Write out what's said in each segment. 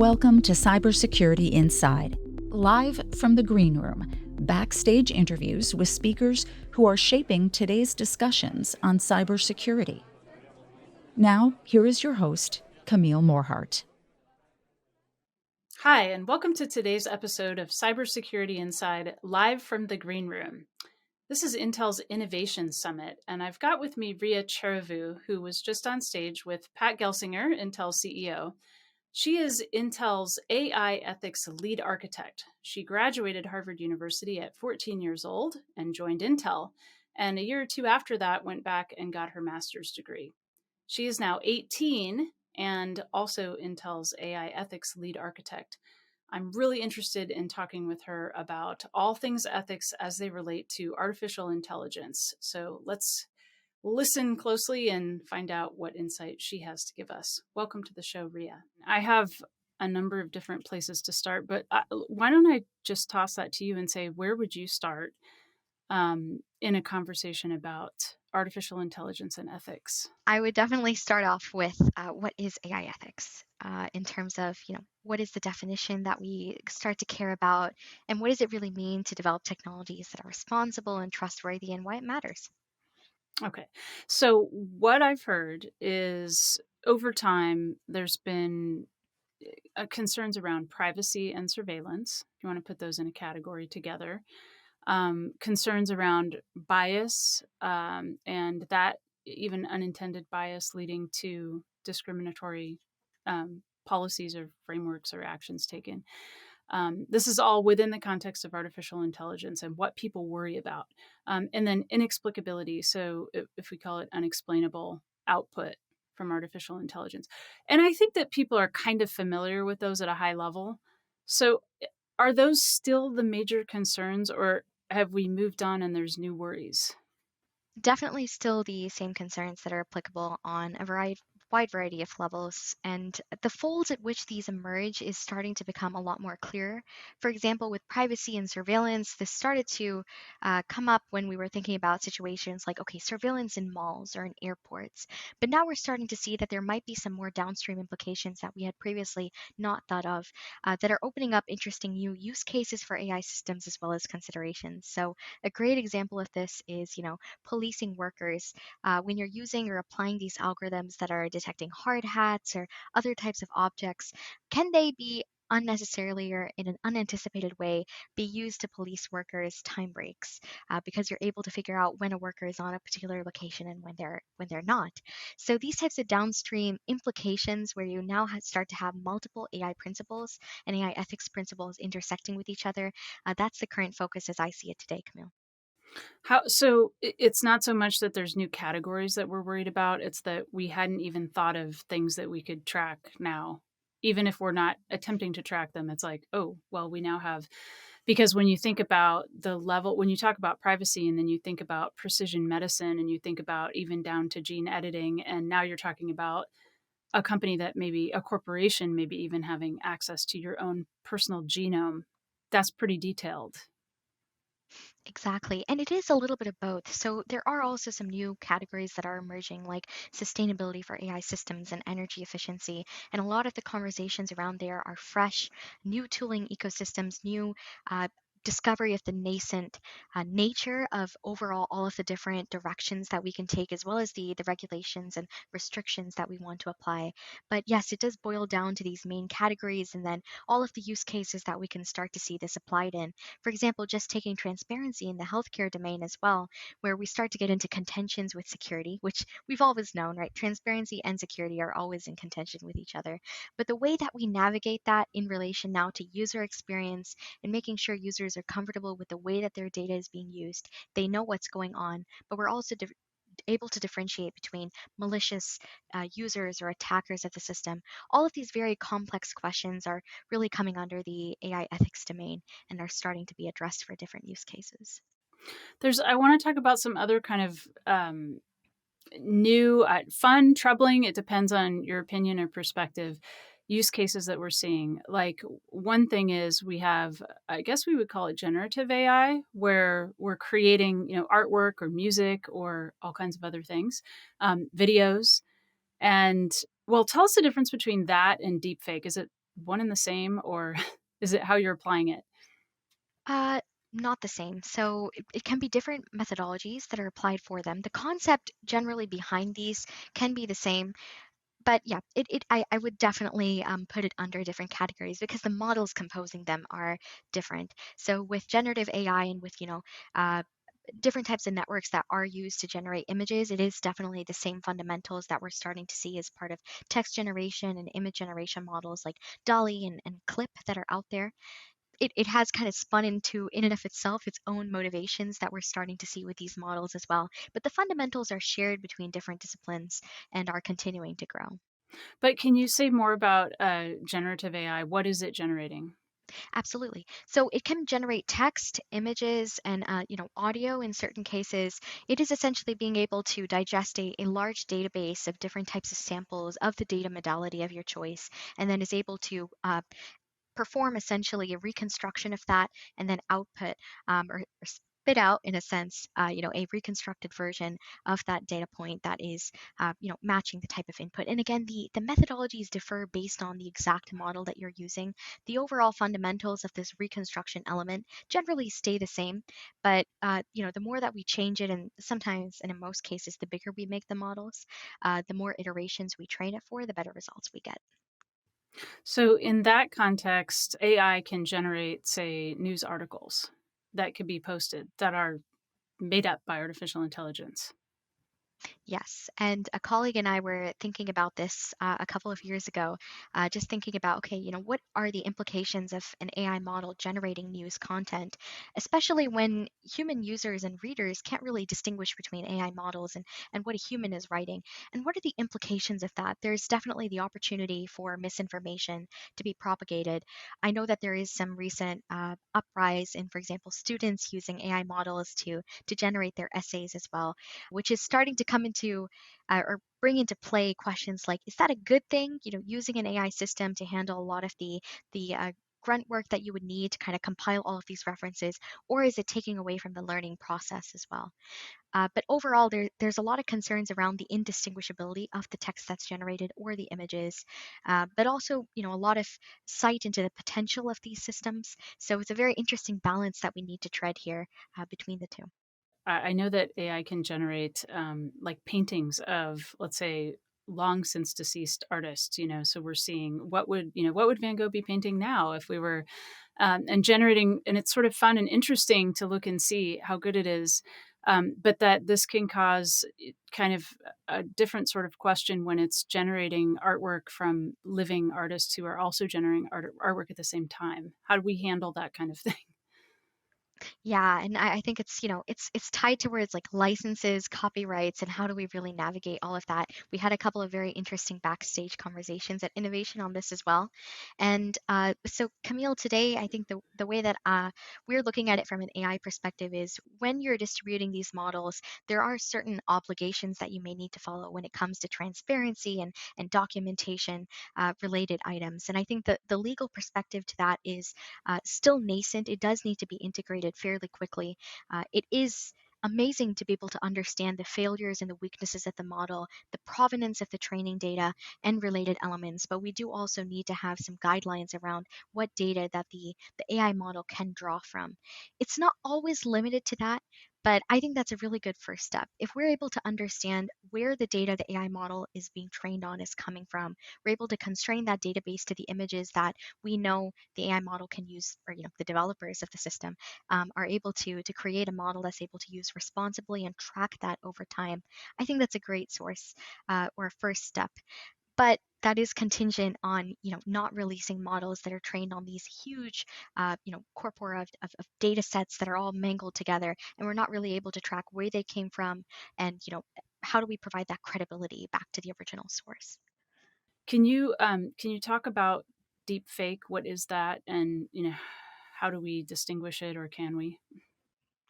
Welcome to Cybersecurity Inside, live from the green room, backstage interviews with speakers who are shaping today's discussions on cybersecurity. Now, here is your host, Camille Morhart. Hi, and welcome to today's episode of Cybersecurity Inside, live from the green room. This is Intel's Innovation Summit, and I've got with me Ria Cheruvu, who was just on stage with Pat Gelsinger, Intel's CEO. She is Intel's AI ethics lead architect. She graduated Harvard University at 14 years old and joined Intel, and a year or two after that went back and got her master's degree. She is now 18 and also Intel's AI ethics lead architect. I'm really interested in talking with her about all things ethics as they relate to artificial intelligence. So let's listen closely and find out what insight she has to give us. Welcome to the show, Ria. I have a number of different places to start, but why don't I just toss that to you and say, where would you start in a conversation about artificial intelligence and ethics? I would definitely start off with what is AI ethics in terms of, what is the definition that we start to care about, and what does it really mean to develop technologies that are responsible and trustworthy, and why it matters. Okay. So what I've heard is over time, there's been concerns around privacy and surveillance. If you want to put those in a category together. Concerns around bias and that even unintended bias leading to discriminatory policies or frameworks or actions taken. This is all within the context of artificial intelligence and what people worry about. And then inexplicability. So if we call it unexplainable output from artificial intelligence. And I think that people are kind of familiar with those at a high level. So are those still the major concerns, or have we moved on and there's new worries? Definitely still the same concerns that are applicable on a wide variety of levels, and the folds at which these emerge is starting to become a lot more clear. For example, with privacy and surveillance, this started to come up when we were thinking about situations like, okay, surveillance in malls or in airports. But now we're starting to see that there might be some more downstream implications that we had previously not thought of that are opening up interesting new use cases for AI systems as well as considerations. So a great example of this is, policing workers. When you're using or applying these algorithms that are detecting hard hats or other types of objects, can they be unnecessarily or in an unanticipated way be used to police workers' time breaks because you're able to figure out when a worker is on a particular location and when they're not. So these types of downstream implications where you now start to have multiple AI principles and AI ethics principles intersecting with each other, that's the current focus as I see it today, Camille. So it's not so much that there's new categories that we're worried about, it's that we hadn't even thought of things that we could track now. Even if we're not attempting to track them, it's like, oh, well, we now have, because when you think about the level, when you talk about privacy and then you think about precision medicine and you think about even down to gene editing, and now you're talking about a company that maybe a corporation, maybe even having access to your own personal genome, that's pretty detailed. Exactly. And it is a little bit of both. So there are also some new categories that are emerging, like sustainability for AI systems and energy efficiency. And a lot of the conversations around there are fresh, new tooling ecosystems, new discovery of the nascent nature of overall all of the different directions that we can take, as well as the regulations and restrictions that we want to apply. But yes, it does boil down to these main categories and then all of the use cases that we can start to see this applied in. For example, just taking transparency in the healthcare domain as well, where we start to get into contentions with security, which we've always known, right? Transparency and security are always in contention with each other. But the way that we navigate that in relation now to user experience and making sure users are comfortable with the way that their data is being used, they know what's going on, but we're also able to differentiate between malicious users or attackers of the system. All of these very complex questions are really coming under the AI ethics domain and are starting to be addressed for different use cases. I want to talk about some other kind of new, fun, troubling, it depends on your opinion or perspective, use cases that we're seeing. Like one thing is we have, I guess we would call it generative AI, where we're creating, artwork or music or all kinds of other things, videos. And well, tell us the difference between that and deepfake. Is it one and the same, or is it how you're applying it? Uh, Not the same. So it can be different methodologies that are applied for them. The concept generally behind these can be the same, but yeah, I would definitely put it under different categories because the models composing them are different. So with generative AI and with, uh, different types of networks that are used to generate images, it is definitely the same fundamentals that we're starting to see as part of text generation and image generation models like Dolly and Clip that are out there. It has kind of spun into, in and of itself, its own motivations that we're starting to see with these models as well. But the fundamentals are shared between different disciplines and are continuing to grow. But can you say more about generative AI? What is it generating? Absolutely. So it can generate text, images, and audio in certain cases. It is essentially being able to digest a large database of different types of samples of the data modality of your choice, and then is able to perform essentially a reconstruction of that and then output or spit out in a sense a reconstructed version of that data point that is matching the type of input. And again, the methodologies differ based on the exact model that you're using. The overall fundamentals of this reconstruction element generally stay the same, but the more that we change it, and sometimes and in most cases the bigger we make the models, the more iterations we train it for, the better results we get. So, in that context, AI can generate, say, news articles that could be posted that are made up by artificial intelligence. Yes, and a colleague and I were thinking about this a couple of years ago, just thinking about, okay, what are the implications of an AI model generating news content, especially when human users and readers can't really distinguish between AI models and what a human is writing, and what are the implications of that? There's definitely the opportunity for misinformation to be propagated. I know that there is some recent uprise in, for example, students using AI models to generate their essays as well, which is starting to come into or bring into play questions like, is that a good thing? Using an AI system to handle a lot of the grunt work that you would need to kind of compile all of these references, or is it taking away from the learning process as well? But overall, there's a lot of concerns around the indistinguishability of the text that's generated or the images, but also, a lot of sight into the potential of these systems. So it's a very interesting balance that we need to tread here between the two. I know that AI can generate like paintings of, let's say, long since deceased artists. So we're seeing what would Van Gogh be painting now if we were and generating, and it's sort of fun and interesting to look and see how good it is. But that this can cause kind of a different sort of question when it's generating artwork from living artists who are also generating artwork at the same time. How do we handle that kind of thing? Yeah, and I think it's, it's tied towards like licenses, copyrights, and how do we really navigate all of that. We had a couple of very interesting backstage conversations at Innovation on this as well. And so Camille, today, I think the way that we're looking at it from an AI perspective is when you're distributing these models, there are certain obligations that you may need to follow when it comes to transparency and documentation related items. And I think that the legal perspective to that is still nascent. It does need to be integrated fairly quickly. It is amazing to be able to understand the failures and the weaknesses of the model, the provenance of the training data, and related elements. But we do also need to have some guidelines around what data that the AI model can draw from. It's not always limited to that, but I think that's a really good first step. If we're able to understand where the data the AI model is being trained on is coming from, we're able to constrain that database to the images that we know the AI model can use, or the developers of the system are able to create a model that's able to use responsibly and track that over time. I think that's a great source or a first step. But that is contingent on not releasing models that are trained on these huge corpora of data sets that are all mangled together, and we're not really able to track where they came from, and how do we provide that credibility back to the original source. Can you talk about deep fake? What is that, and how do we distinguish it, or can we?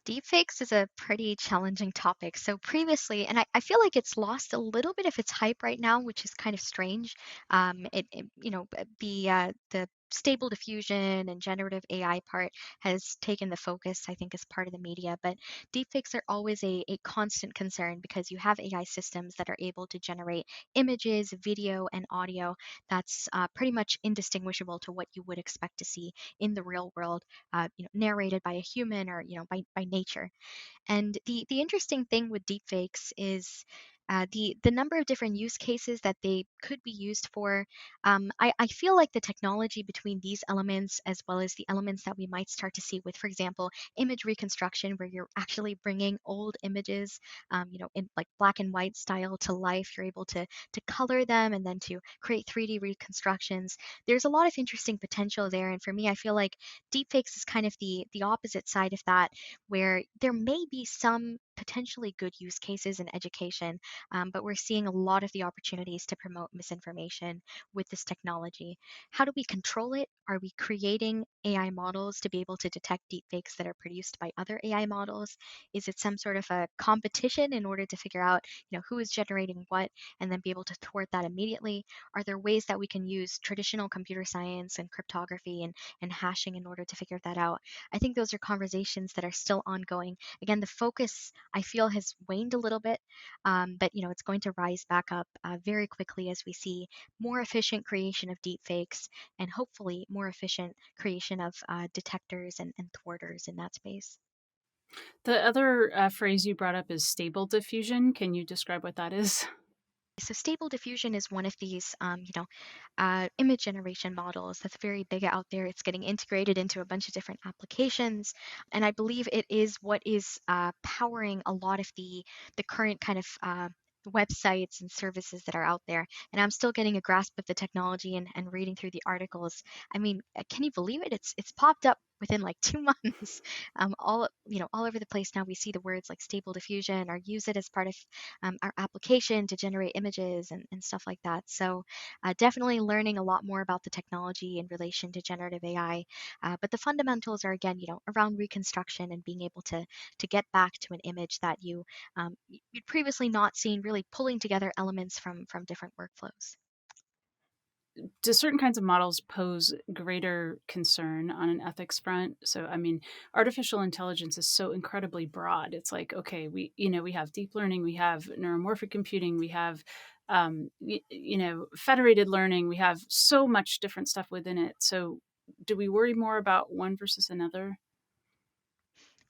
Deepfakes is a pretty challenging topic. So previously, and I feel like it's lost a little bit of its hype right now, which is kind of strange. The stable diffusion and generative AI part has taken the focus, I think, as part of the media. But deepfakes are always a constant concern because you have AI systems that are able to generate images, video, and audio that's pretty much indistinguishable to what you would expect to see in the real world, narrated by a human or by nature. And the interesting thing with deepfakes is the number of different use cases that they could be used for. I feel like the technology between these elements, as well as the elements that we might start to see with, for example, image reconstruction, where you're actually bringing old images, in like black and white style to life. You're able to color them and then to create 3D reconstructions. There's a lot of interesting potential there, and for me, I feel like deepfakes is kind of the opposite side of that, where there may be some potentially good use cases in education, but we're seeing a lot of the opportunities to promote misinformation with this technology. How do we control it? Are we creating AI models to be able to detect deepfakes that are produced by other AI models? Is it some sort of a competition in order to figure out, who is generating what, and then be able to thwart that immediately? Are there ways that we can use traditional computer science and cryptography and hashing in order to figure that out? I think those are conversations that are still ongoing. Again, the focus I feel has waned a little bit, but it's going to rise back up very quickly as we see more efficient creation of deepfakes and hopefully more efficient creation of detectors and thwarters in that space. The other phrase you brought up is stable diffusion. Can you describe what that is? So stable diffusion is one of these, image generation models that's very big out there. It's getting integrated into a bunch of different applications, and I believe it is what is powering a lot of the current kind of websites and services that are out there. And I'm still getting a grasp of the technology and reading through the articles. I mean, can you believe it? It's popped up within like 2 months, all over the place now. We see the words like stable diffusion or use it as part of our application to generate images and stuff like that. So definitely learning a lot more about the technology in relation to generative AI. But the fundamentals are again, around reconstruction and being able to get back to an image that you'd previously not seen, really pulling together elements from different workflows. Do certain kinds of models pose greater concern on an ethics front? So, I mean, artificial intelligence is so incredibly broad. It's like, okay, we have deep learning, we have neuromorphic computing, we have, federated learning, we have so much different stuff within it. So, do we worry more about one versus another?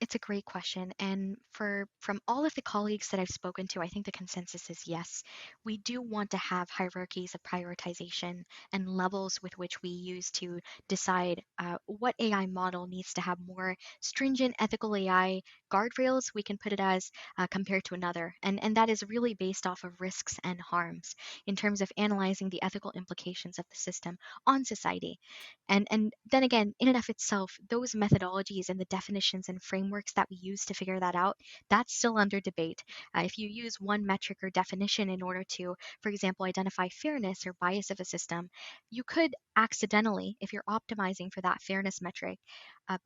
It's a great question. And from all of the colleagues that I've spoken to, I think the consensus is yes. We do want to have hierarchies of prioritization and levels with which we use to decide what AI model needs to have more stringent ethical AI guardrails, we can put it as, compared to another. And that is really based off of risks and harms in terms of analyzing the ethical implications of the system on society. And then again, in and of itself, those methodologies and the definitions and frameworks that we use to figure that out, that's still under debate. If you use one metric or definition in order to, for example, identify fairness or bias of a system, you could accidentally, if you're optimizing for that fairness metric,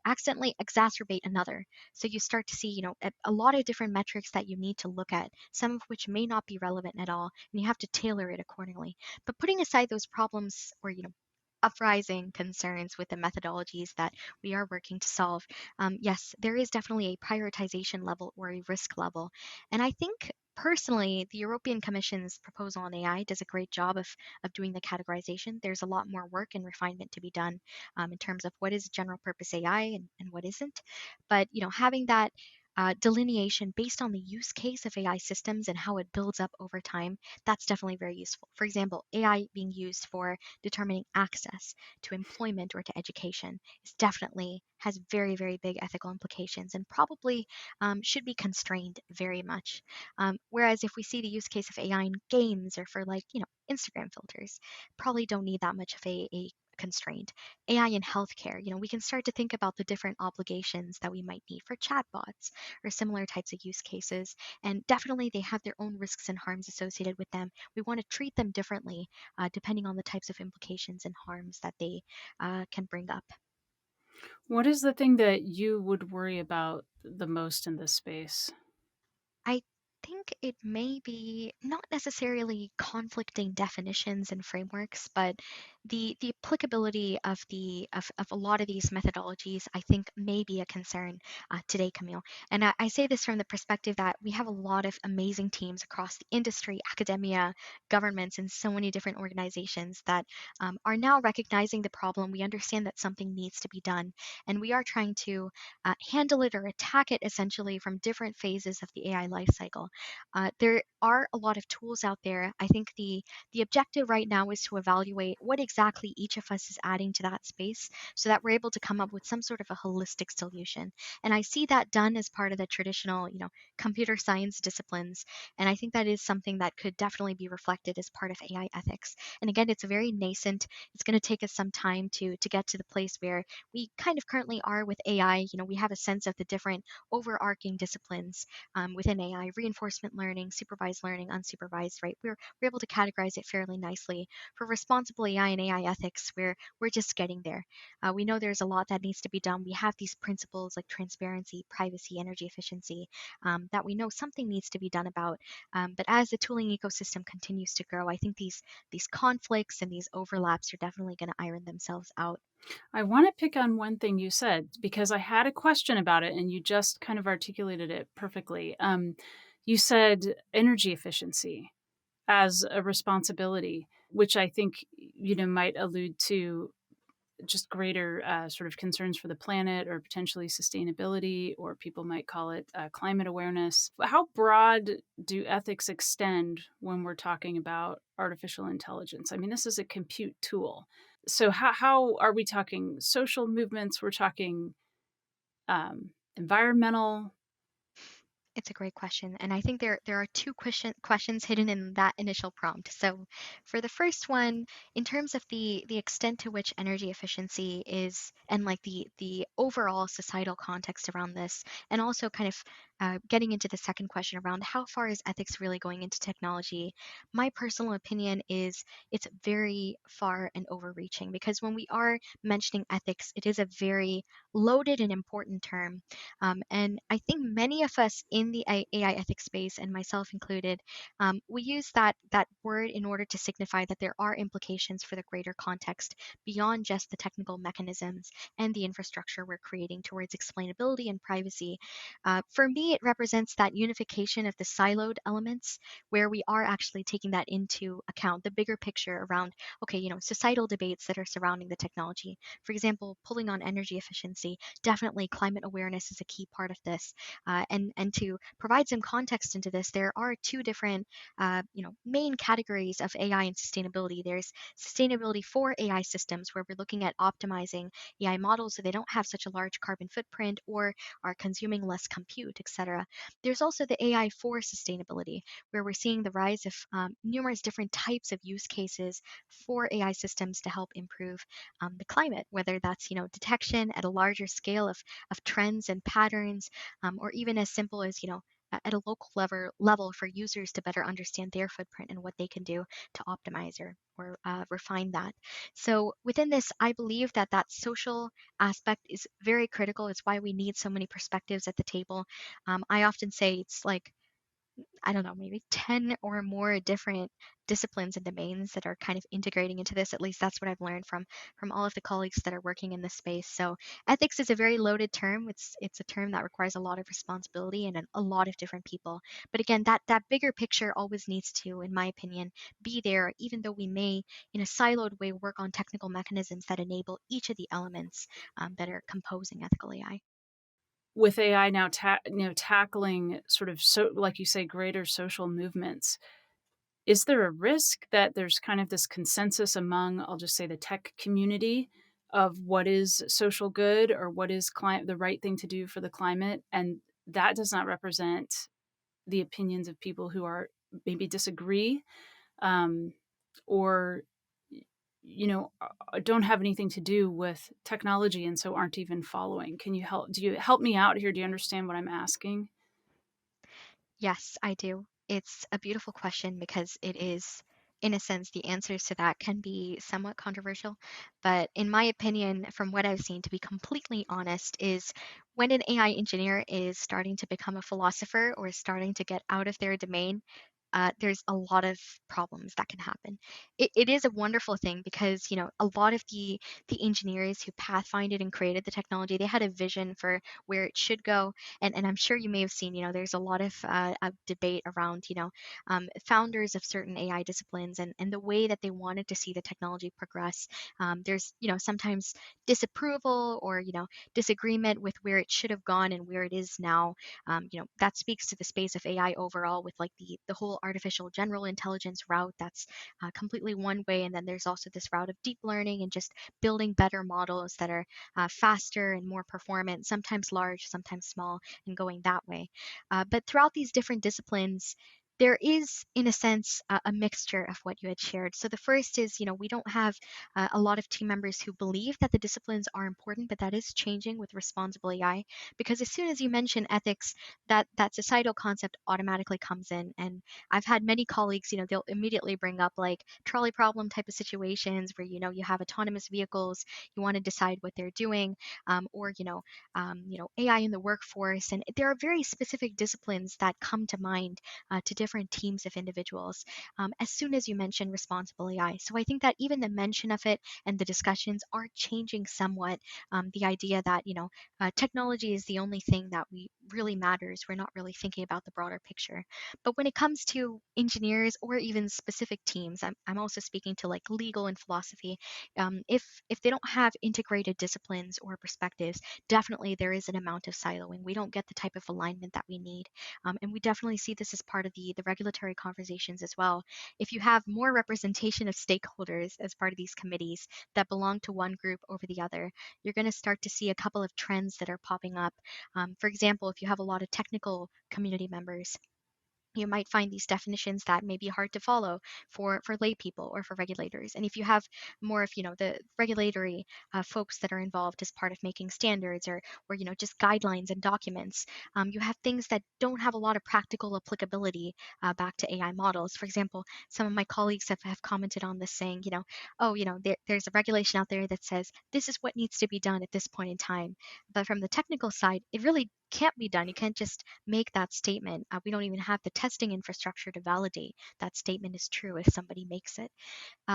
accidentally exacerbate another. So you start to see, a lot of different metrics that you need to look at, some of which may not be relevant at all, and you have to tailor it accordingly. But putting aside those problems or, uprising concerns with the methodologies that we are working to solve, yes, there is definitely a prioritization level or a risk level. And I think personally, the European Commission's proposal on AI does a great job of doing the categorization. There's a lot more work and refinement to be done in terms of what is general purpose AI and what isn't. But having that delineation based on the use case of AI systems and how it builds up over time, that's definitely very useful. For example, AI being used for determining access to employment or to education is definitely has very, very big ethical implications and probably should be constrained very much. Whereas if we see the use case of AI in games or for like, Instagram filters, probably don't need that much of a constraint. AI in healthcare, we can start to think about the different obligations that we might need for chatbots or similar types of use cases. And definitely they have their own risks and harms associated with them. We want to treat them differently depending on the types of implications and harms that they can bring up. What is the thing that you would worry about the most in this space? I think it may be not necessarily conflicting definitions and frameworks, but the applicability of of a lot of these methodologies, I think, may be a concern today, Camille. And I say this from the perspective that we have a lot of amazing teams across the industry, academia, governments, and so many different organizations that are now recognizing the problem. We understand that something needs to be done, and we are trying to handle it or attack it essentially from different phases of the AI lifecycle. There are a lot of tools out there. I think the objective right now is to evaluate what exactly each of us is adding to that space so that we're able to come up with some sort of a holistic solution. And I see that done as part of the traditional, computer science disciplines. And I think that is something that could definitely be reflected as part of AI ethics. And again, it's very nascent. It's going to take us some time to get to the place where we kind of currently are with AI. We have a sense of the different overarching disciplines within AI: reinforcement learning, supervised learning, unsupervised, right? We're able to categorize it fairly nicely. For responsible AI and AI ethics, we're just getting there. We know there's a lot that needs to be done. We have these principles like transparency, privacy, energy efficiency that we know something needs to be done about. But as the tooling ecosystem continues to grow, I think these conflicts and these overlaps are definitely going to iron themselves out. I want to pick on one thing you said because I had a question about it and you just kind of articulated it perfectly. You said energy efficiency as a responsibility, which I think might allude to just greater sort of concerns for the planet or potentially sustainability, or people might call it climate awareness. How broad do ethics extend when we're talking about artificial intelligence? I mean, this is a compute tool. So how are we talking social movements? We're talking environmental. It's a great question, and I think there are two questions hidden in that initial prompt. So, for the first one, in terms of the extent to which energy efficiency is, and like the overall societal context around this, and also kind of getting into the second question around how far is ethics really going into technology, my personal opinion is it's very far and overreaching, because when we are mentioning ethics, it is a very loaded and important term. And I think many of us in the AI ethics space, and myself included, we use that word in order to signify that there are implications for the greater context beyond just the technical mechanisms and the infrastructure we're creating towards explainability and privacy. For me, it represents that unification of the siloed elements where we are actually taking that into account, the bigger picture around, okay, societal debates that are surrounding the technology. For example, pulling on energy efficiency, definitely climate awareness is a key part of this. And to provide some context into this, there are two different main categories of AI and sustainability. There's sustainability for AI systems, where we're looking at optimizing AI models so they don't have such a large carbon footprint or are consuming less compute, etc. There's also the AI for sustainability, where we're seeing the rise of numerous different types of use cases for AI systems to help improve the climate, whether that's detection at a larger scale of trends and patterns, or even as simple as at a local level for users to better understand their footprint and what they can do to optimize or refine that. So within this, I believe that social aspect is very critical. It's why we need so many perspectives at the table. I often say it's like, I don't know, maybe 10 or more different disciplines and domains that are kind of integrating into this. At least that's what I've learned from all of the colleagues that are working in this space. So ethics is a very loaded term. It's a term that requires a lot of responsibility and a lot of different people. But again, that bigger picture always needs to, in my opinion, be there, even though we may, in a siloed way, work on technical mechanisms that enable each of the elements that are composing ethical AI. With AI now tackling sort of, so like you say, greater social movements, is there a risk that there's kind of this consensus among, I'll just say, the tech community of what is social good or what is the right thing to do for the climate, and that does not represent the opinions of people who are maybe disagree, um, or don't have anything to do with technology and so aren't even following? Do you help me out here? Do you understand what I'm asking? Yes, I do. It's a beautiful question because it is, in a sense, the answers to that can be somewhat controversial. But in my opinion, from what I've seen, to be completely honest, is when an AI engineer is starting to become a philosopher or is starting to get out of their domain, there's a lot of problems that can happen. It is a wonderful thing because a lot of the engineers who pathfinded and created the technology, they had a vision for where it should go, and I'm sure you may have seen, there's a lot of debate around founders of certain AI disciplines and the way that they wanted to see the technology progress. There's sometimes disapproval or disagreement with where it should have gone and where it is now. That speaks to the space of AI overall, with like the whole artificial general intelligence route. That's completely one way, and then there's also this route of deep learning and just building better models that are faster and more performant, sometimes large, sometimes small, and going that way. But throughout these different disciplines, there is, in a sense, a mixture of what you had shared. So the first is, we don't have a lot of team members who believe that the disciplines are important, but that is changing with responsible AI, because as soon as you mention ethics, that societal concept automatically comes in. And I've had many colleagues, they'll immediately bring up like trolley problem type of situations where you have autonomous vehicles, you want to decide what they're doing, or AI in the workforce, and there are very specific disciplines that come to mind to different teams of individuals as soon as you mention responsible AI. So I think that even the mention of it and the discussions are changing somewhat. The idea that technology is the only thing that we really matters. We're not really thinking about the broader picture. But when it comes to engineers or even specific teams, I'm also speaking to like legal and philosophy. If they don't have integrated disciplines or perspectives, definitely there is an amount of siloing. We don't get the type of alignment that we need. And we definitely see this as part of the regulatory conversations as well. If you have more representation of stakeholders as part of these committees that belong to one group over the other, you're going to start to see a couple of trends that are popping up. For example, if you have a lot of technical community members, you might find these definitions that may be hard to follow for lay people or for regulators. And if you have more of the regulatory folks that are involved as part of making standards or just guidelines and documents, you have things that don't have a lot of practical applicability back to AI models. For example, some of my colleagues have commented on this, saying, oh, there's a regulation out there that says this is what needs to be done at this point in time. But from the technical side, it really can't be done. You can't just make that statement. We don't even have the testing infrastructure to validate that statement is true if somebody makes it.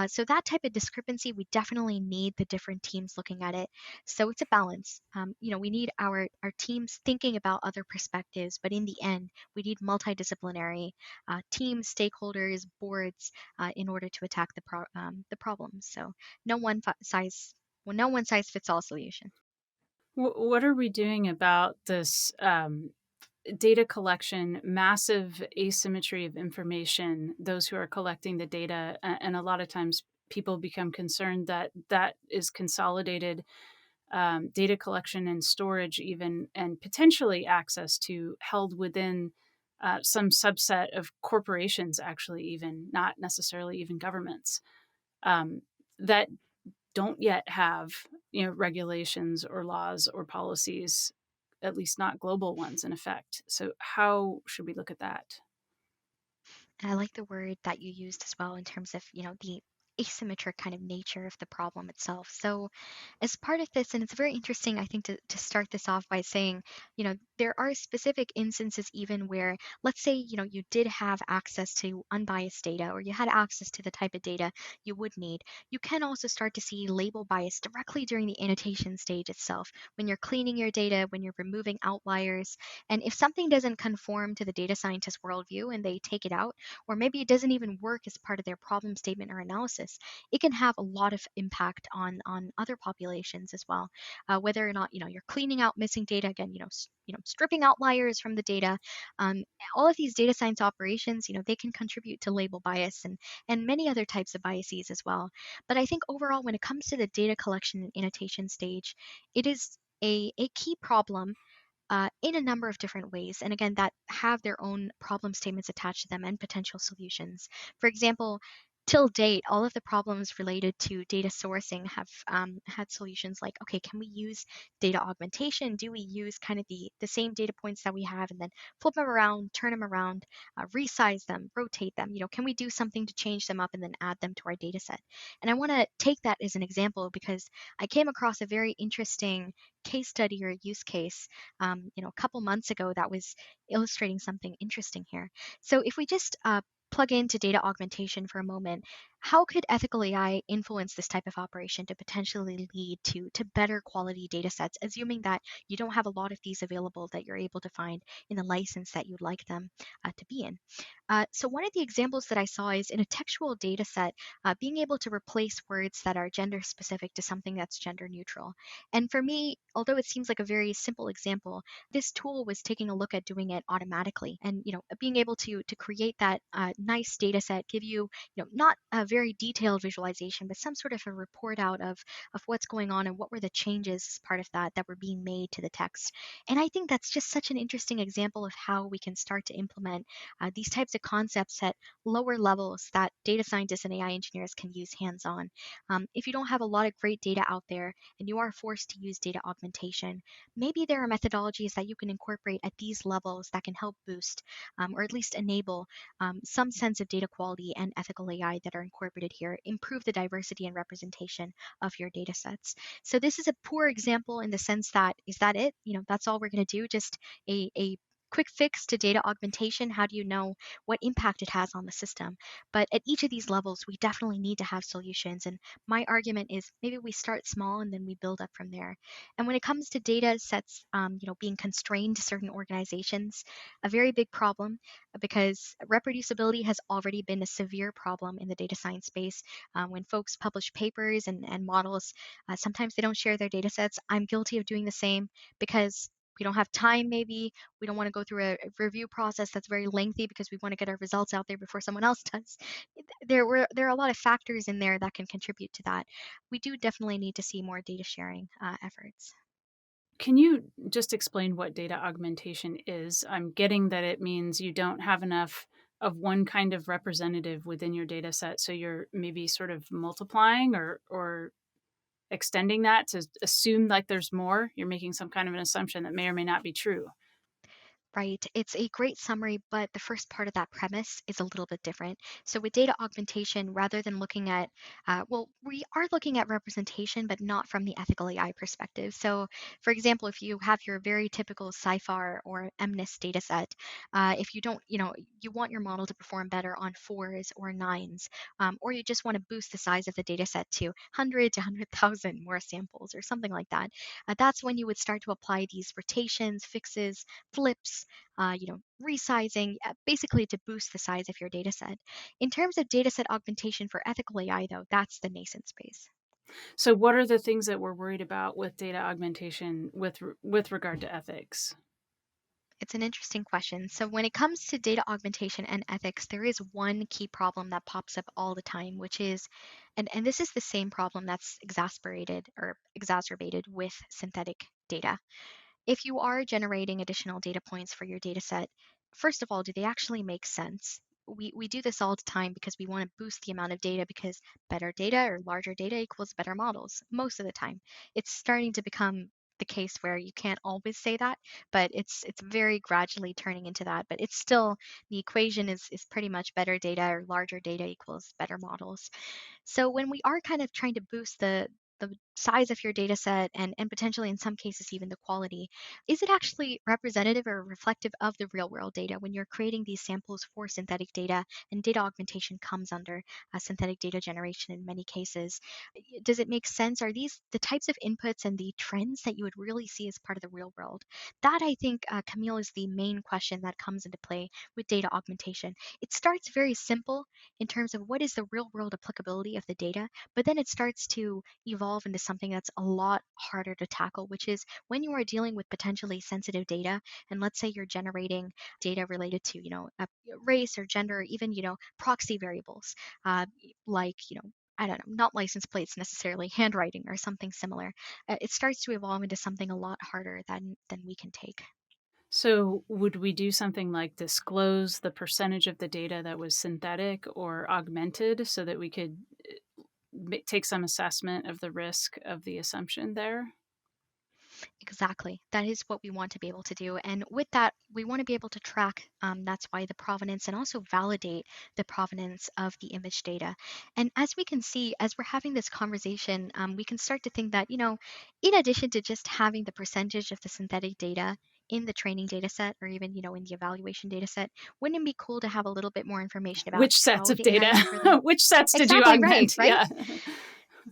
So that type of discrepancy, we definitely need the different teams looking at it. So it's a balance. We need our teams thinking about other perspectives, but in the end, we need multidisciplinary teams, stakeholders, boards in order to attack the problems. So no one size, well, no one size fits all solution. What are we doing about this data collection, massive asymmetry of information, those who are collecting the data? And a lot of times people become concerned that that is consolidated data collection and storage, even, and potentially access to held within some subset of corporations, actually, even not necessarily even governments, that don't yet have regulations or laws or policies, at least not global ones, in effect. So how should we look at that? And I like the word that you used as well in terms of, the asymmetric kind of nature of the problem itself. So, as part of this, and it's very interesting, I think, to start this off by saying, there are specific instances even where, let's say, you did have access to unbiased data or you had access to the type of data you would need. You can also start to see label bias directly during the annotation stage itself, when you're cleaning your data, when you're removing outliers. And if something doesn't conform to the data scientist worldview and they take it out, or maybe it doesn't even work as part of their problem statement or analysis, it can have a lot of impact on other populations as well. Whether or not you're cleaning out missing data, again, stripping outliers from the data. Um, all of these data science operations, they can contribute to label bias and many other types of biases as well. But I think overall, when it comes to the data collection and annotation stage, it is a key problem in a number of different ways. And again, that have their own problem statements attached to them and potential solutions. For example, till date, all of the problems related to data sourcing have had solutions like, okay, can we use data augmentation? Do we use kind of the same data points that we have and then flip them around, turn them around, resize them, rotate them? Can we do something to change them up and then add them to our data set? And I want to take that as an example because I came across a very interesting case study or use case, a couple months ago that was illustrating something interesting here. So if we just plug into data augmentation for a moment, how could ethical AI influence this type of operation to potentially lead to better quality data sets, assuming that you don't have a lot of these available that you're able to find in the license that you'd like them to be in? So one of the examples that I saw is in a textual data set, being able to replace words that are gender specific to something that's gender neutral. And for me, although it seems like a very simple example, this tool was taking a look at doing it automatically and being able to create that nice data set, give you not a very detailed visualization, but some sort of a report out of what's going on and what were the changes as part of that were being made to the text. And I think that's just such an interesting example of how we can start to implement these types of concepts at lower levels that data scientists and AI engineers can use hands-on. If you don't have a lot of great data out there and you are forced to use data augmentation, maybe there are methodologies that you can incorporate at these levels that can help boost or at least enable some sense of data quality and ethical AI that are incorporated here, improve the diversity and representation of your data sets. So this is a poor example in the sense that, is that it? That's all we're going to do, just a quick fix to data augmentation. How do you know what impact it has on the system? But at each of these levels, we definitely need to have solutions. And my argument is maybe we start small and then we build up from there. And when it comes to data sets, being constrained to certain organizations, a very big problem because reproducibility has already been a severe problem in the data science space. When folks publish papers and models, sometimes they don't share their data sets. I'm guilty of doing the same because we don't have time, maybe. We don't want to go through a review process that's very lengthy because we want to get our results out there before someone else does. There are a lot of factors in there that can contribute to that. We do definitely need to see more data sharing efforts. Can you just explain what data augmentation is? I'm getting that it means you don't have enough of one kind of representative within your data set, so you're maybe sort of multiplying or extending that to assume like there's more. You're making some kind of an assumption that may or may not be true. Right. It's a great summary, but the first part of that premise is a little bit different. So, with data augmentation, rather than looking at, we are looking at representation, but not from the ethical AI perspective. So, for example, if you have your very typical SciFar or MNIST data set, if you don't, you want your model to perform better on fours or nines, or you just want to boost the size of the data set to 100 to 100,000 more samples or something like that, that's when you would start to apply these rotations, fixes, flips, resizing, basically to boost the size of your data set. In terms of data set augmentation for ethical AI, though, that's the nascent space. So, what are the things that we're worried about with data augmentation with regard to ethics? It's an interesting question. So, when it comes to data augmentation and ethics, there is one key problem that pops up all the time, which is, and this is the same problem that's exasperated or exacerbated with synthetic data. If you are generating additional data points for your data set, first of all, do they actually make sense? We do this all the time because we want to boost the amount of data because better data or larger data equals better models most of the time. It's starting to become the case where you can't always say that, but it's very gradually turning into that. But it's still, the equation is pretty much better data or larger data equals better models. So when we are kind of trying to boost the size of your data set and potentially in some cases even the quality, is it actually representative or reflective of the real world data when you're creating these samples for synthetic data, and data augmentation comes under synthetic data generation in many cases? Does it make sense? Are these the types of inputs and the trends that you would really see as part of the real world? That, I think, Camille, is the main question that comes into play with data augmentation. It starts very simple in terms of what is the real world applicability of the data, but then it starts to evolve into something that's a lot harder to tackle, which is when you are dealing with potentially sensitive data, and let's say you're generating data related to, a race or gender, or even, proxy variables, like, I don't know, not license plates necessarily, handwriting or something similar. It starts to evolve into something a lot harder than we can take. So would we do something like disclose the percentage of the data that was synthetic or augmented so that we could take some assessment of the risk of the assumption there? Exactly. That is what we want to be able to do. And with that, we want to be able to track, that's why the provenance and also validate the provenance of the image data. And as we can see, as we're having this conversation, we can start to think that, in addition to just having the percentage of the synthetic data in the training data set or even, in the evaluation data set, wouldn't it be cool to have a little bit more information about Which sets how of the AI data? is really Which sets did you exactly right, augment? right? Yeah.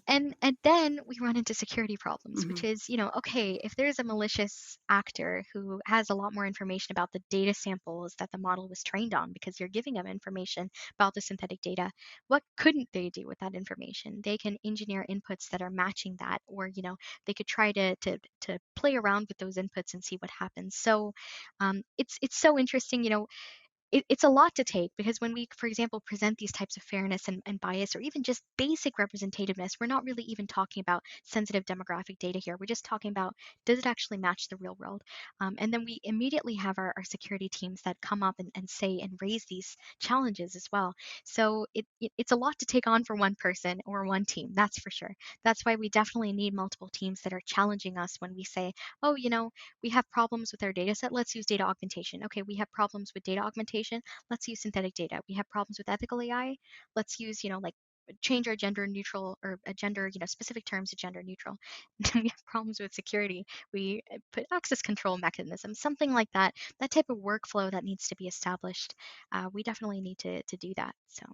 And then we run into security problems, Hmm. which is, okay, if there's a malicious actor who has a lot more information about the data samples that the model was trained on, because you're giving them information about the synthetic data, what couldn't they do with that information? They can engineer inputs that are matching that, or, they could try to play around with those inputs and see what happens. So it's so interesting, it's a lot to take because when we, for example, present these types of fairness and bias or even just basic representativeness, we're not really even talking about sensitive demographic data here. We're just talking about does it actually match the real world? And then we immediately have our security teams that come up and say and raise these challenges as well. So it's a lot to take on for one person or one team, that's for sure. That's why we definitely need multiple teams that are challenging us when we say, oh, we have problems with our data set. Let's use data augmentation. Okay, we have problems with data augmentation. Let's use synthetic data. We have problems with ethical AI. Let's use, like change our gender neutral or a gender, specific terms to gender neutral. We have problems with security. We put access control mechanisms, something like that. That type of workflow that needs to be established. We definitely need to do that. So.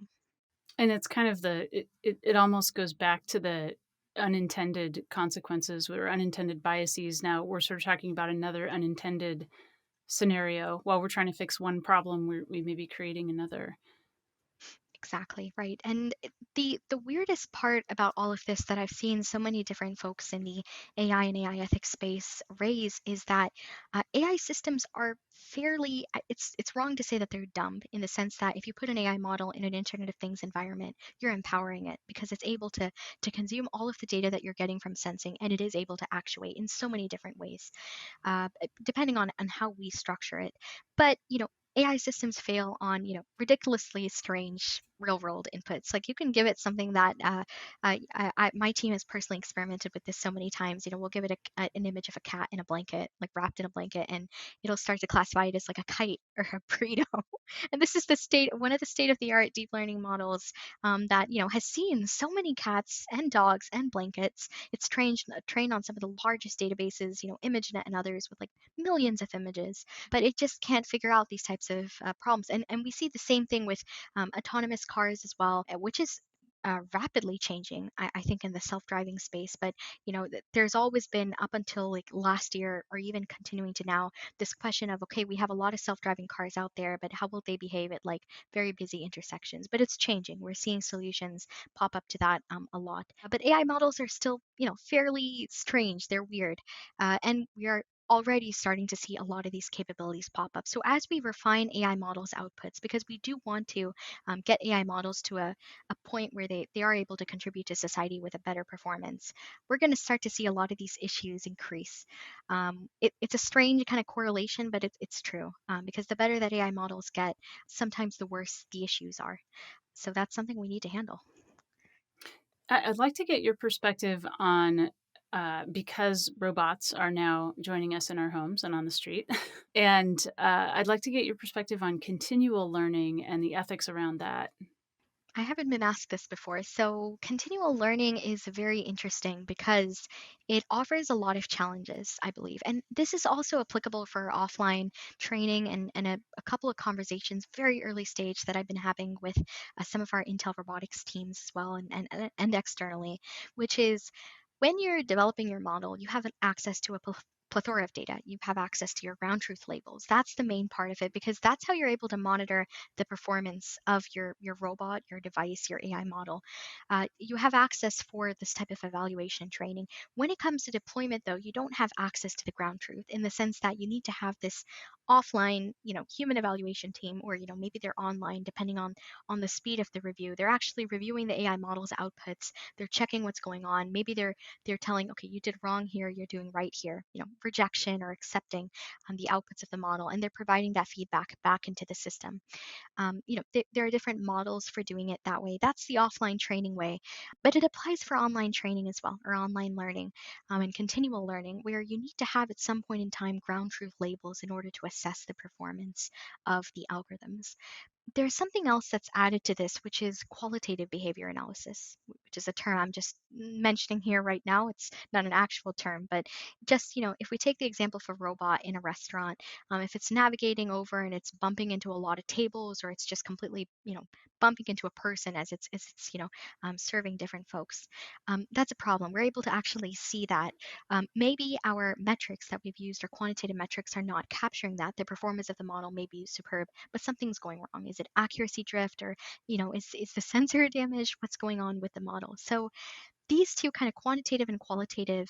And it's kind of it almost goes back to the unintended consequences or unintended biases. Now we're sort of talking about another unintended scenario. While we're trying to fix one problem, we may be creating another. Exactly, right. And the weirdest part about all of this that I've seen so many different folks in the AI and AI ethics space raise is that AI systems are fairly it's wrong to say that they're dumb in the sense that if you put an AI model in an Internet of Things environment, you're empowering it because it's able to consume all of the data that you're getting from sensing and it is able to actuate in so many different ways, depending on how we structure it. But AI systems fail on, ridiculously strange real world inputs. Like you can give it something that my team has personally experimented with this so many times. We'll give it an image of a cat in a blanket, like wrapped in a blanket, and it'll start to classify it as like a kite or a burrito. And this is one of the state of the art deep learning models that has seen so many cats and dogs and blankets. It's trained on some of the largest databases, ImageNet and others with like millions of images, but it just can't figure out these types of problems. And we see the same thing with autonomous cars as well, which is rapidly changing, I think, in the self-driving space. But there's always been up until like last year, or even continuing to now, this question of okay, we have a lot of self-driving cars out there, but how will they behave at like very busy intersections? But it's changing. We're seeing solutions pop up to that a lot. But AI models are still fairly strange. They're weird, and we are already starting to see a lot of these capabilities pop up. So as we refine AI models outputs, because we do want to get AI models to a point where they are able to contribute to society with a better performance, we're going to start to see a lot of these issues increase. It's a strange kind of correlation, but it's true, because the better that AI models get, sometimes the worse the issues are. So that's something we need to handle. I'd like to get your perspective on because robots are now joining us in our homes and on the street. And I'd like to get your perspective on continual learning and the ethics around that. I haven't been asked this before. So, continual learning is very interesting because it offers a lot of challenges, I believe. And this is also applicable for offline training and a couple of conversations, very early stage, that I've been having with some of our Intel robotics teams as well and externally, which is when you're developing your model, you have access to a plethora of data. You have access to your ground truth labels. That's the main part of it because that's how you're able to monitor the performance of your robot, your device, your AI model. You have access for this type of evaluation and training. When it comes to deployment, though, you don't have access to the ground truth in the sense that you need to have this offline, human evaluation team, or maybe they're online, depending on the speed of the review. They're actually reviewing the AI model's outputs. They're checking what's going on. Maybe they're telling, okay, you did wrong here, you're doing right here. Rejection or accepting the outputs of the model, and they're providing that feedback back into the system. There are different models for doing it that way. That's the offline training way, but it applies for online training as well, or online learning, and continual learning, where you need to have at some point in time ground truth labels in order to assess the performance of the algorithms. There's something else that's added to this, which is qualitative behavior analysis, which is a term I'm just mentioning here right now. It's not an actual term, but just, if we take the example of a robot in a restaurant, if it's navigating over and it's bumping into a lot of tables, or it's just completely, bumping into a person as it's serving different folks, that's a problem. We're able to actually see that. Maybe our metrics that we've used, or quantitative metrics, are not capturing that. The performance of the model may be superb, but something's going wrong. Is it accuracy drift, or is the sensor damaged? What's going on with the model? So these two kind of quantitative and qualitative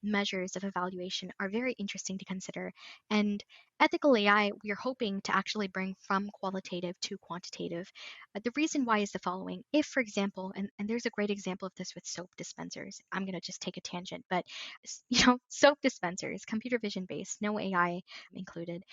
measures of evaluation are very interesting to consider. And ethical AI, we are hoping to actually bring from qualitative to quantitative. The reason why is the following. If, for example, and there's a great example of this with soap dispensers. I'm going to just take a tangent, but soap dispensers, computer vision based, no AI included.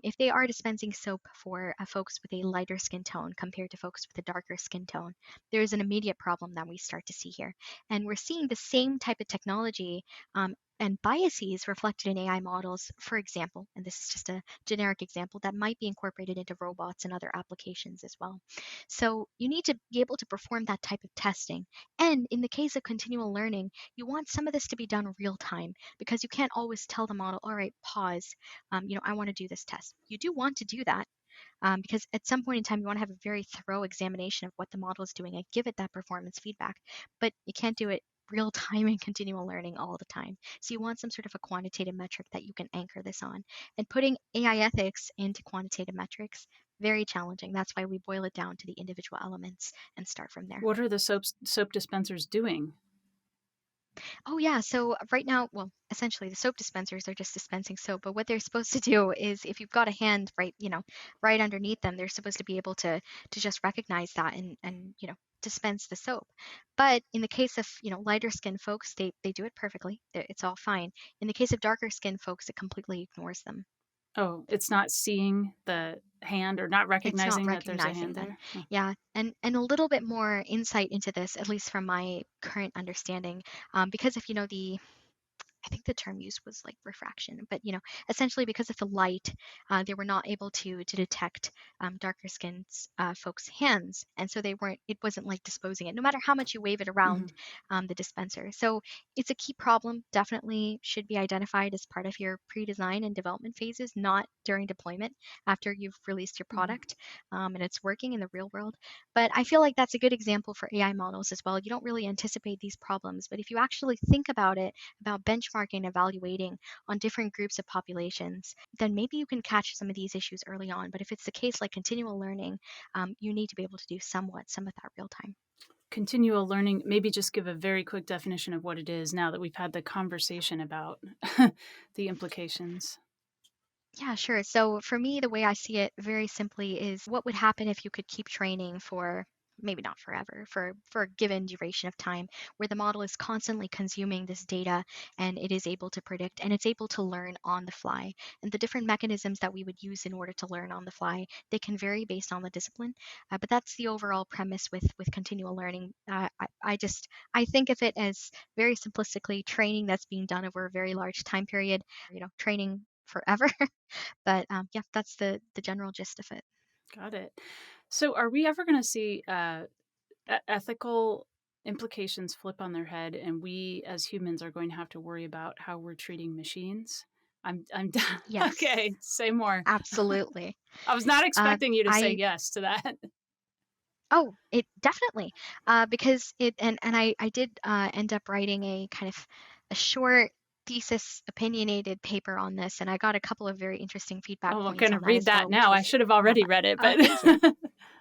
If they are dispensing soap for folks with a lighter skin tone compared to folks with a darker skin tone, there is an immediate problem that we start to see here. And we're seeing the same type of technology and biases reflected in AI models, for example, and this is just a generic example, that might be incorporated into robots and other applications as well. So you need to be able to perform that type of testing. And in the case of continual learning, you want some of this to be done real time, because you can't always tell the model, all right, pause, I want to do this test. You do want to do that, because at some point in time, you want to have a very thorough examination of what the model is doing and give it that performance feedback. But you can't do it real time and continual learning all the time. So you want some sort of a quantitative metric that you can anchor this on. And putting AI ethics into quantitative metrics, very challenging. That's why we boil it down to the individual elements and start from there. What are the soap dispensers doing? Oh yeah, so right now, well, essentially the soap dispensers are just dispensing soap, but what they're supposed to do is, if you've got a hand right, right underneath them, they're supposed to be able to just recognize that and dispense the soap. But in the case of, lighter skin folks, they do it perfectly. It's all fine. In the case of darker skin folks, it completely ignores them. Oh, it's not seeing the hand, or not recognizing that there's a hand them. there? Oh. Yeah, and a little bit more insight into this, at least from my current understanding, because if I think the term used was like refraction, but essentially because of the light, they were not able to detect darker skinned folks' hands, and so it wasn't like disposing it, no matter how much you wave it around the dispenser. So it's a key problem. Definitely should be identified as part of your pre-design and development phases, not during deployment after you've released your product and it's working in the real world. But I feel like that's a good example for AI models as well. You don't really anticipate these problems, but if you actually think about it, about benchmarking and evaluating on different groups of populations, then maybe you can catch some of these issues early on. But if it's the case like continual learning, you need to be able to do some of that real time. Continual learning, maybe just give a very quick definition of what it is now that we've had the conversation about the implications. Yeah, sure. So for me, the way I see it very simply is, what would happen if you could keep training for, maybe not forever, for a given duration of time, where the model is constantly consuming this data and it is able to predict and it's able to learn on the fly. And the different mechanisms that we would use in order to learn on the fly, they can vary based on the discipline. But that's the overall premise with continual learning. I think of it as, very simplistically, training that's being done over a very large time period, training forever. But yeah, that's the general gist of it. Got it. So are we ever going to see ethical implications flip on their head, and we as humans are going to have to worry about how we're treating machines? I'm done. Yes. Okay, say more. Absolutely. I was not expecting you to say yes to that. Oh, it definitely, because I did end up writing a kind of a short thesis opinionated paper on this, and I got a couple of very interesting feedback Oh, I'm points going to on that read as that well, which now. I was should have already read it, but thank you.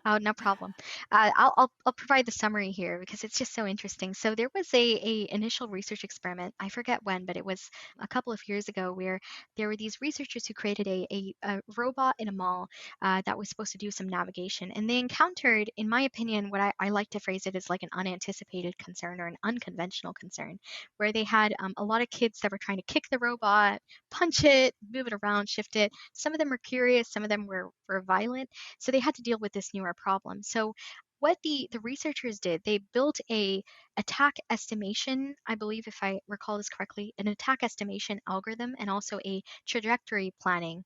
Oh, no problem. I'll provide the summary here because it's just so interesting. So there was a initial research experiment. I forget when, but it was a couple of years ago where there were these researchers who created a robot in a mall that was supposed to do some navigation, and they encountered, in my opinion, what I like to phrase it as like an unanticipated concern or an unconventional concern, where they had a lot of kids that were trying to kick the robot, punch it, move it around, shift it. Some of them were curious, some of them were violent, so they had to deal with this newer problem. So what the researchers did, they built a attack estimation, I believe if I recall this correctly, an attack estimation algorithm and also a trajectory planning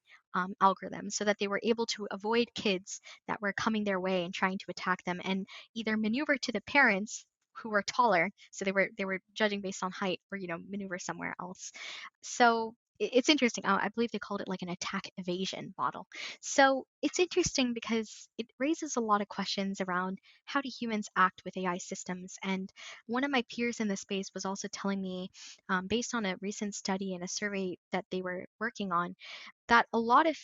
algorithm so that they were able to avoid kids that were coming their way and trying to attack them and either maneuver to the parents who were taller, so they were judging based on height, or maneuver somewhere else. So it's interesting. I believe they called it like an attack evasion model. So it's interesting because it raises a lot of questions around how do humans act with AI systems. And one of my peers in the space was also telling me, based on a recent study and a survey that they were working on, that a lot of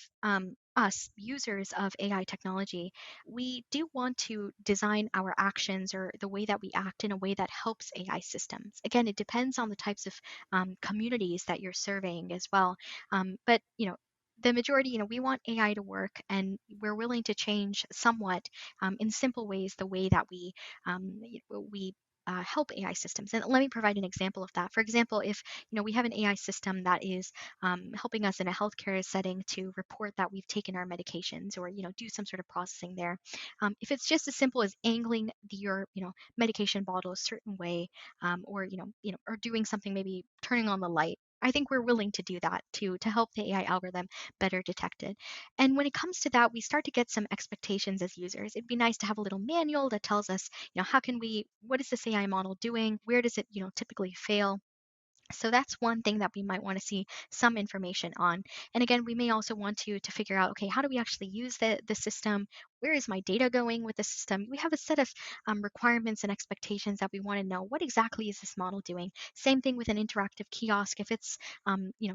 us users of AI technology, we do want to design our actions or the way that we act in a way that helps AI systems. Again, it depends on the types of communities that you're surveying as well. But the majority, we want AI to work, and we're willing to change somewhat in simple ways the way that we help AI systems. And let me provide an example of that. For example, if we have an AI system that is helping us in a healthcare setting to report that we've taken our medications, or do some sort of processing there. If it's just as simple as angling your medication bottle a certain way, or or doing something, maybe turning on the light. I think we're willing to do that to help the AI algorithm better detect it. And when it comes to that, we start to get some expectations as users. It'd be nice to have a little manual that tells us, what is this AI model doing? Where does it, typically fail? So that's one thing that we might want to see some information on. And again, we may also want to figure out, okay, how do we actually use the system? Where is my data going with the system? We have a set of requirements and expectations that we want to know. What exactly is this model doing? Same thing with an interactive kiosk. If it's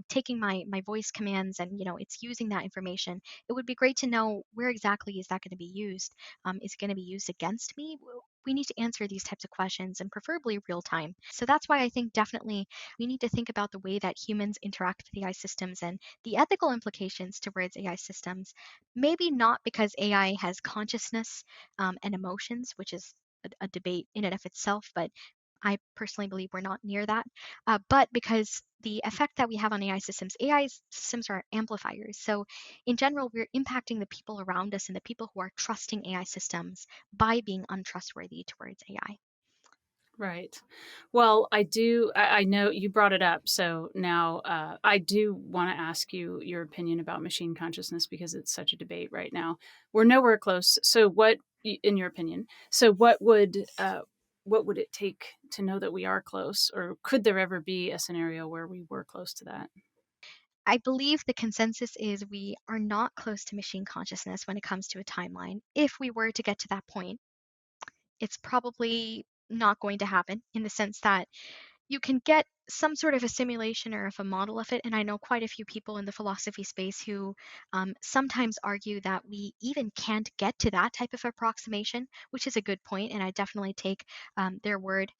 taking my voice commands and it's using that information, it would be great to know where exactly is that going to be used. Is it going to be used against me? We need to answer these types of questions, and preferably real time. So that's why I think definitely we need to think about the way that humans interact with AI systems and the ethical implications towards AI systems. Maybe not because AI has consciousness and emotions, which is a debate in and of itself, but I personally believe we're not near that. But because the effect that we have on AI systems are amplifiers. So, in general, we're impacting the people around us and the people who are trusting AI systems by being untrustworthy towards AI. Right. Well, I know you brought it up. So now I do want to ask you your opinion about machine consciousness because it's such a debate right now. We're nowhere close. So, in your opinion, so what would it take to know that we are close? Or could there ever be a scenario where we were close to that? I believe the consensus is we are not close to machine consciousness when it comes to a timeline. If we were to get to that point, it's probably not going to happen in the sense that you can get some sort of a simulation or of a model of it. And I know quite a few people in the philosophy space who sometimes argue that we even can't get to that type of approximation, which is a good point. And I definitely take their word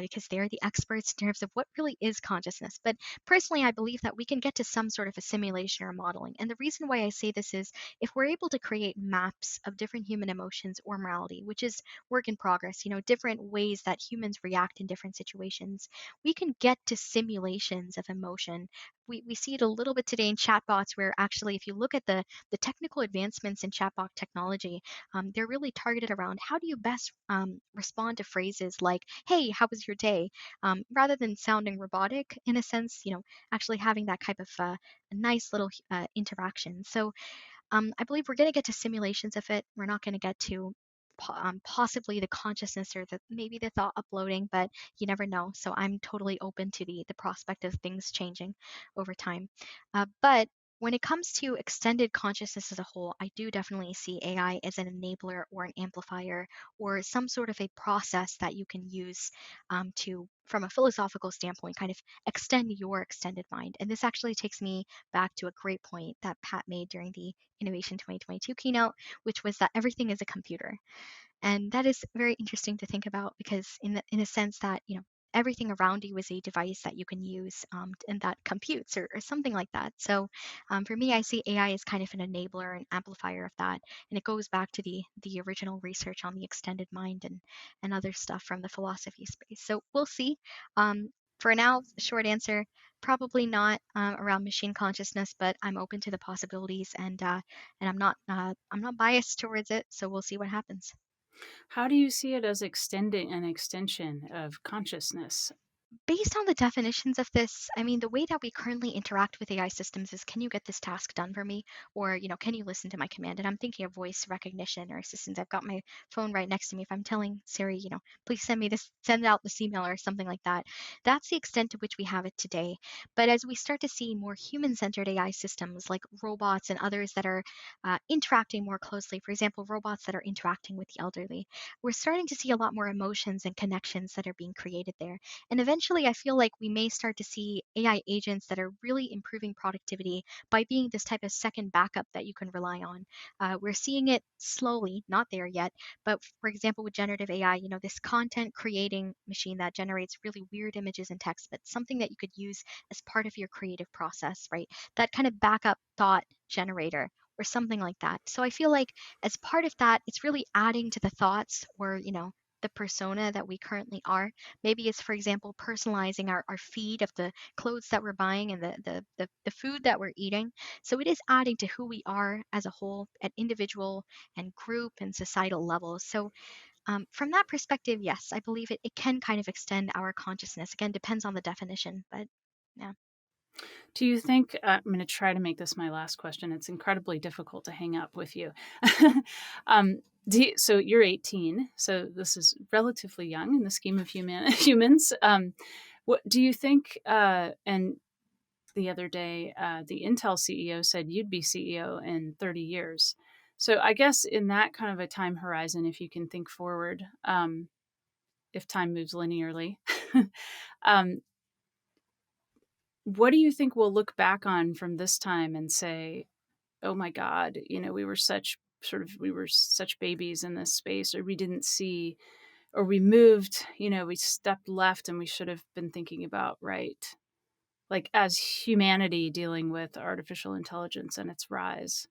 because they're the experts in terms of what really is consciousness. But personally, I believe that we can get to some sort of a simulation or modeling. And the reason why I say this is if we're able to create maps of different human emotions or morality, which is work in progress, different ways that humans react in different situations, we can get to simulations of emotion. We see it a little bit today in chatbots, where actually, if you look at the technical advancements in chatbot technology, they're really targeted around how do you best respond to phrases like, hey, how was your day? Rather than sounding robotic in a sense, actually having that type of a nice little interaction. So I believe we're going to get to simulations of it. We're not going to get to possibly the consciousness or maybe the thought uploading, but you never know. So I'm totally open to the prospect of things changing over time. But When it comes to extended consciousness as a whole, I do definitely see AI as an enabler or an amplifier or some sort of a process that you can use to, from a philosophical standpoint, kind of extend your extended mind. And this actually takes me back to a great point that Pat made during the Innovation 2022 keynote, which was that everything is a computer. And that is very interesting to think about because in a sense that, everything around you is a device that you can use and that computes or something like that. So for me, I see AI as kind of an enabler and amplifier of that. And it goes back to the original research on the extended mind and other stuff from the philosophy space. So we'll see. For now, short answer, probably not around machine consciousness, but I'm open to the possibilities and I'm not biased towards it. So we'll see what happens. How do you see it as extending an extension of consciousness? Based on the definitions of this, I mean, the way that we currently interact with AI systems is, can you get this task done for me? Or, can you listen to my command? And I'm thinking of voice recognition or assistance. I've got my phone right next to me. If I'm telling Siri, please send me this, send out this email or something like that, that's the extent to which we have it today. But as we start to see more human-centered AI systems like robots and others that are interacting more closely, for example, robots that are interacting with the elderly, we're starting to see a lot more emotions and connections that are being created there. And eventually, I feel like we may start to see AI agents that are really improving productivity by being this type of second backup that you can rely on. We're seeing it slowly, not there yet, but for example, with generative AI, this content creating machine that generates really weird images and text, but something that you could use as part of your creative process, right? That kind of backup thought generator or something like that. So I feel like as part of that, it's really adding to the thoughts or, the persona that we currently are. Maybe it's, for example, personalizing our feed of the clothes that we're buying and the food that we're eating. So it is adding to who we are as a whole at individual and group and societal levels. So from that perspective, yes, I believe it can kind of extend our consciousness. Again, depends on the definition, but yeah. Do you think, I'm going to try to make this my last question. It's incredibly difficult to hang up with you. um, so you're 18, so this is relatively young in the scheme of humans. What do you think? And the other day, the Intel CEO said you'd be CEO in 30 years. So I guess in that kind of a time horizon, if you can think forward, if time moves linearly, um, what do you think we'll look back on from this time and say, oh my God, we were such babies in this space, or we didn't see, or we moved, we stepped left and we should have been thinking about right, like as humanity dealing with artificial intelligence and its rise.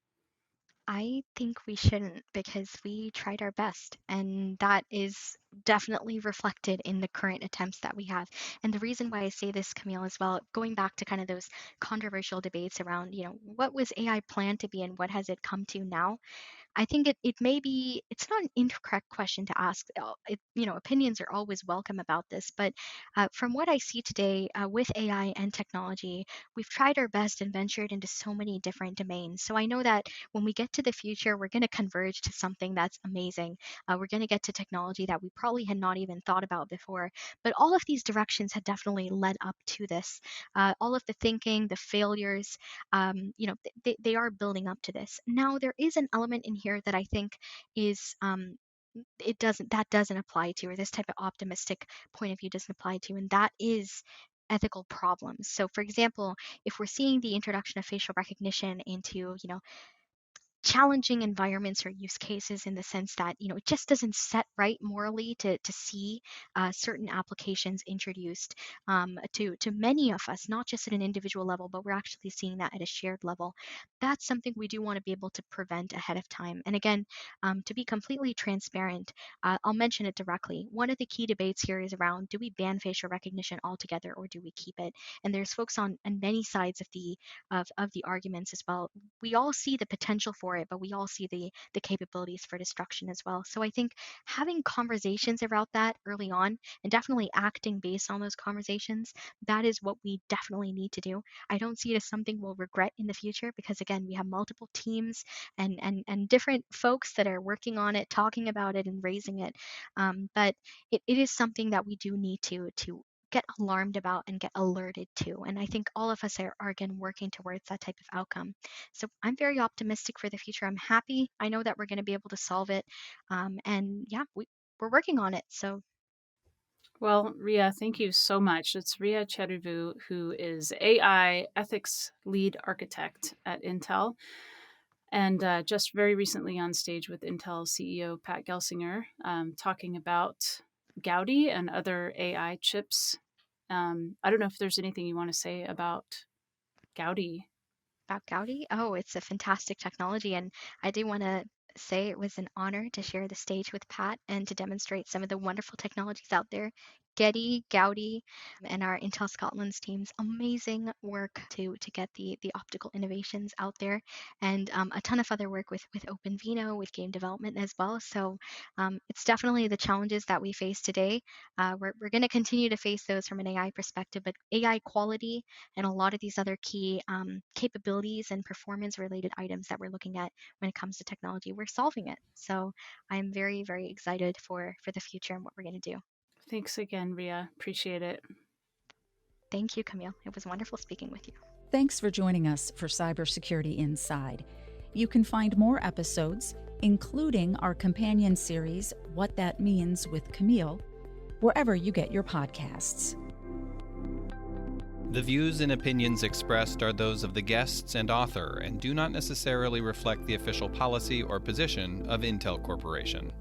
I think we shouldn't because we tried our best, and that is definitely reflected in the current attempts that we have. And the reason why I say this, Camille, as well, going back to kind of those controversial debates around, what was AI planned to be and what has it come to now? I think it may be, it's not an incorrect question to ask. Opinions are always welcome about this, but from what I see today with AI and technology, we've tried our best and ventured into so many different domains. So I know that when we get to the future, we're going to converge to something that's amazing. We're going to get to technology that we probably had not even thought about before. But all of these directions had definitely led up to this. All of the thinking, the failures, they are building up to this. Now, there is an element in here that I think is that doesn't apply to, or this type of optimistic point of view doesn't apply to, and that is ethical problems. So, for example, if we're seeing the introduction of facial recognition into, challenging environments or use cases in the sense that it just doesn't set right morally to see certain applications introduced to many of us, not just at an individual level, but we're actually seeing that at a shared level. That's something we do want to be able to prevent ahead of time. And again, to be completely transparent, I'll mention it directly. One of the key debates here is around, do we ban facial recognition altogether or do we keep it? And there's folks on many sides of the arguments as well. We all see the potential for it, but we all see the capabilities for destruction as well. So I think having conversations about that early on and definitely acting based on those conversations, that is what we definitely need to do. I don't see it as something we'll regret in the future because again, we have multiple teams and different folks that are working on it, talking about it and raising it. But it is something that we do need to get alarmed about and get alerted to. And I think all of us are again working towards that type of outcome. So I'm very optimistic for the future. I'm happy. I know that we're going to be able to solve it. And yeah, we're working on it. So Well, Ria, thank you so much. It's Ria Cheruvu, who is AI ethics lead architect at Intel, and just very recently on stage with Intel CEO Pat Gelsinger, talking about Gaudi and other AI chips. I don't know if there's anything you want to say about Gaudi. about Gaudi, oh, it's a fantastic technology. And I do want to say it was an honor to share the stage with Pat and to demonstrate some of the wonderful technologies out there. Getty, Gaudi, and our Intel Scotland's team's amazing work to get the optical innovations out there, and a ton of other work with OpenVINO, with game development as well. So it's definitely the challenges that we face today. We're going to continue to face those from an AI perspective, but AI quality and a lot of these other key capabilities and performance related items that we're looking at when it comes to technology, we're solving it. So I'm very, very excited for the future and what we're going to do. Thanks again, Ria. Appreciate it. Thank you, Camille. It was wonderful speaking with you. Thanks for joining us for Cybersecurity Inside. You can find more episodes, including our companion series, What That Means with Camille, wherever you get your podcasts. The views and opinions expressed are those of the guests and author and do not necessarily reflect the official policy or position of Intel Corporation.